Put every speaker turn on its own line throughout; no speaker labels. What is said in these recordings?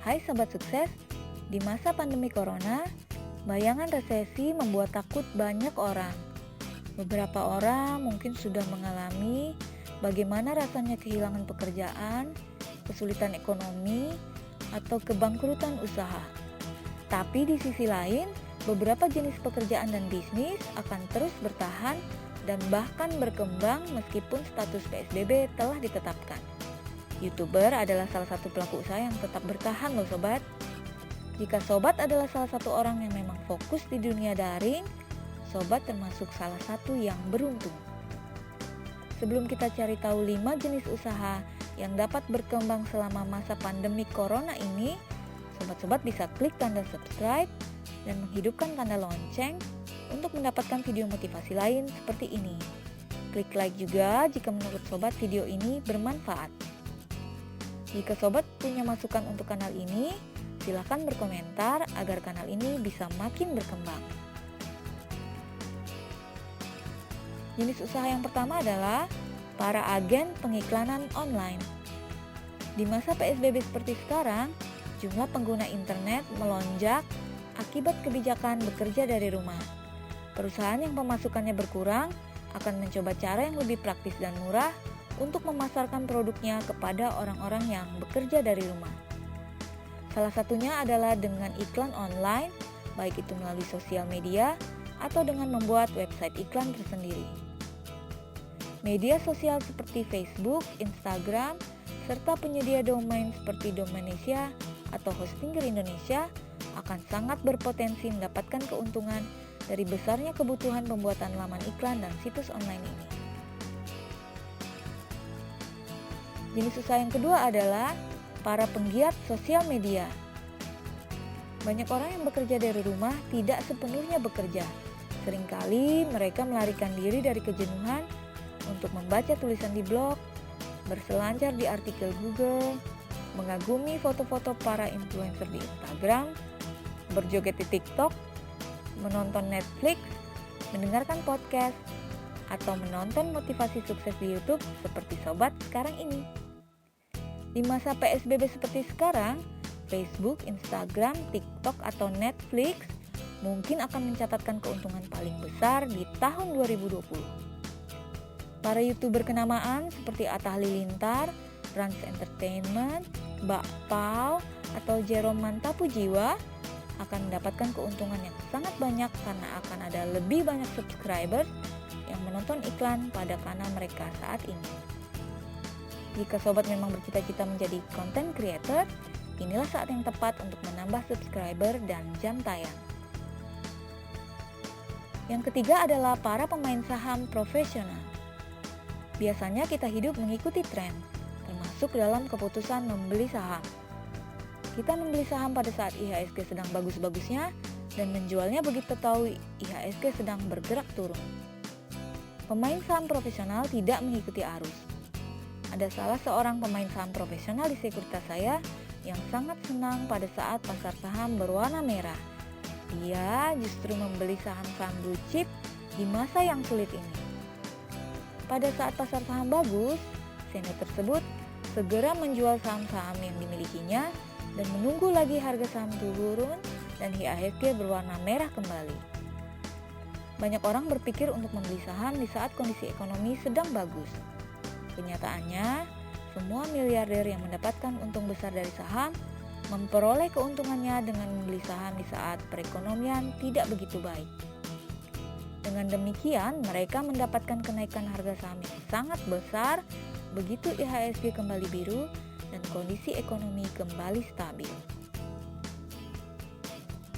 Hai Sobat Sukses, di masa pandemi Corona, bayangan resesi membuat takut banyak orang. Beberapa orang mungkin sudah mengalami bagaimana rasanya kehilangan pekerjaan, kesulitan ekonomi, atau kebangkrutan usaha. Tapi di sisi lain, beberapa jenis pekerjaan dan bisnis akan terus bertahan dan bahkan berkembang meskipun status PSBB telah ditetapkan. YouTuber adalah salah satu pelaku usaha yang tetap bertahan loh sobat. Jika sobat adalah salah satu orang yang memang fokus di dunia daring, sobat termasuk salah satu yang beruntung. Sebelum kita cari tahu 5 jenis usaha yang dapat berkembang selama masa pandemi Corona ini, sobat-sobat bisa klik tanda subscribe dan menghidupkan tanda lonceng untuk mendapatkan video motivasi lain seperti ini. Klik like juga jika menurut sobat video ini bermanfaat. Jika sobat punya masukan untuk kanal ini, silakan berkomentar agar kanal ini bisa makin berkembang. Jenis usaha yang pertama adalah para agen pengiklanan online. Di masa PSBB seperti sekarang, jumlah pengguna internet melonjak akibat kebijakan bekerja dari rumah. Perusahaan yang pemasukannya berkurang akan mencoba cara yang lebih praktis dan murah untuk memasarkan produknya kepada orang-orang yang bekerja dari rumah. Salah satunya adalah dengan iklan online, baik itu melalui sosial media atau dengan membuat website iklan tersendiri. Media sosial seperti Facebook, Instagram, serta penyedia domain seperti Domainisia atau Hostinger Indonesia akan sangat berpotensi mendapatkan keuntungan dari besarnya kebutuhan pembuatan laman iklan dan situs online ini. Jenis usaha yang kedua adalah para penggiat sosial media. Banyak orang yang bekerja dari rumah tidak sepenuhnya bekerja. Seringkali mereka melarikan diri dari kejenuhan untuk membaca tulisan di blog, berselancar di artikel Google, mengagumi foto-foto para influencer di Instagram, berjoget di TikTok, menonton Netflix, mendengarkan podcast, atau menonton motivasi sukses di YouTube seperti sobat sekarang ini. Di masa PSBB seperti sekarang, Facebook, Instagram, TikTok, atau Netflix mungkin akan mencatatkan keuntungan paling besar di tahun 2020. Para YouTuber kenamaan seperti Atta Halilintar, Rans Entertainment, Mbak Pau, atau Jerome Mantapujiwa akan mendapatkan keuntungan yang sangat banyak karena akan ada lebih banyak subscribers yang menonton iklan pada kanal mereka saat ini. Jika sobat memang bercita-cita menjadi content creator, inilah saat yang tepat untuk menambah subscriber dan jam tayang. Yang ketiga adalah para pemain saham profesional. Biasanya kita hidup mengikuti tren, termasuk dalam keputusan membeli saham. Kita membeli saham pada saat IHSG sedang bagus-bagusnya dan menjualnya begitu tahu IHSG sedang bergerak turun. Pemain saham profesional tidak mengikuti arus. Ada salah seorang pemain saham profesional di sekuritas saya yang sangat senang pada saat pasar saham berwarna merah. Dia justru membeli saham-saham blue chip di masa yang sulit ini. Pada saat pasar saham bagus, senior tersebut segera menjual saham-saham yang dimilikinya dan menunggu lagi harga saham turun dan IHSG berwarna merah kembali. Banyak orang berpikir untuk membeli saham di saat kondisi ekonomi sedang bagus. Kenyataannya, semua miliarder yang mendapatkan untung besar dari saham memperoleh keuntungannya dengan membeli saham di saat perekonomian tidak begitu baik. Dengan demikian, mereka mendapatkan kenaikan harga saham yang sangat besar begitu IHSG kembali biru dan kondisi ekonomi kembali stabil.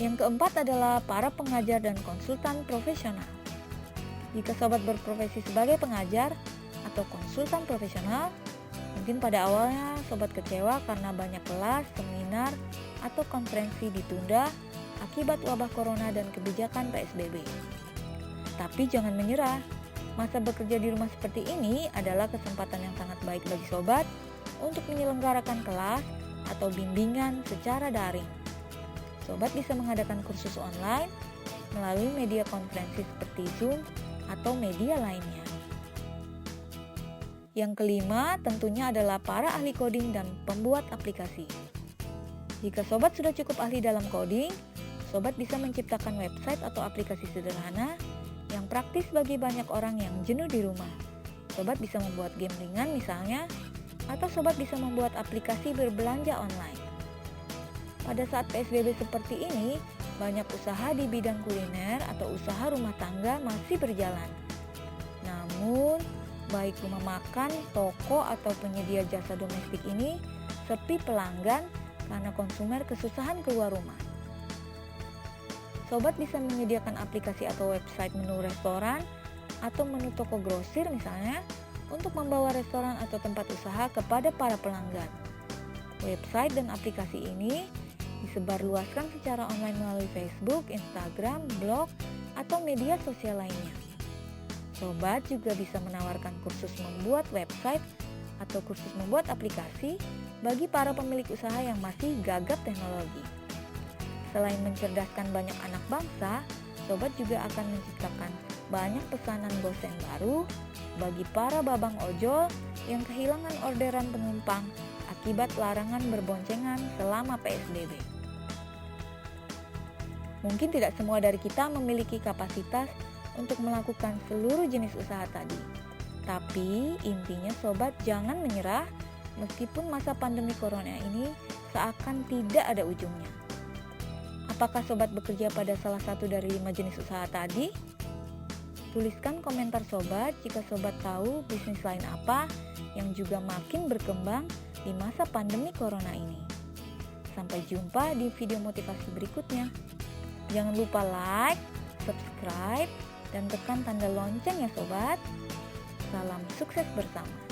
Yang keempat adalah para pengajar dan konsultan profesional. Jika sobat berprofesi sebagai pengajar atau konsultan profesional, mungkin pada awalnya sobat kecewa karena banyak kelas, seminar, atau konferensi ditunda akibat wabah corona dan kebijakan PSBB. Tapi jangan menyerah, masa bekerja di rumah seperti ini adalah kesempatan yang sangat baik bagi sobat untuk menyelenggarakan kelas atau bimbingan secara daring. Sobat bisa mengadakan kursus online melalui media konferensi seperti Zoom atau media lainnya. Yang kelima tentunya adalah para ahli coding dan pembuat aplikasi. Jika sobat sudah cukup ahli dalam coding, sobat bisa menciptakan website atau aplikasi sederhana yang praktis bagi banyak orang yang jenuh di rumah. Sobat bisa membuat game ringan misalnya, atau sobat bisa membuat aplikasi berbelanja online. Pada saat PSBB seperti ini, banyak usaha di bidang kuliner atau usaha rumah tangga masih berjalan. Namun, baik rumah makan, toko, atau penyedia jasa domestik ini sepi pelanggan karena konsumer kesusahan keluar rumah. Sobat bisa menyediakan aplikasi atau website menu restoran atau menu toko grosir misalnya untuk membawa restoran atau tempat usaha kepada para pelanggan. Website dan aplikasi ini disebarluaskan secara online melalui Facebook, Instagram, blog, atau media sosial lainnya. Sobat juga bisa menawarkan kursus membuat website atau kursus membuat aplikasi bagi para pemilik usaha yang masih gagap teknologi. Selain mencerdaskan banyak anak bangsa, sobat juga akan menciptakan banyak pesanan gosen baru bagi para babang ojol yang kehilangan orderan penumpang akibat larangan berboncengan selama PSBB. Mungkin tidak semua dari kita memiliki kapasitas untuk melakukan seluruh jenis usaha tadi. Tapi intinya sobat jangan menyerah meskipun masa pandemi corona ini seakan tidak ada ujungnya. Apakah sobat bekerja pada salah satu dari 5 jenis usaha tadi? Tuliskan komentar sobat jika sobat tahu bisnis lain apa yang juga makin berkembang di masa pandemi corona ini. Sampai jumpa di video motivasi berikutnya. Jangan lupa like, subscribe, dan tekan tanda lonceng ya sobat. Salam sukses bersama.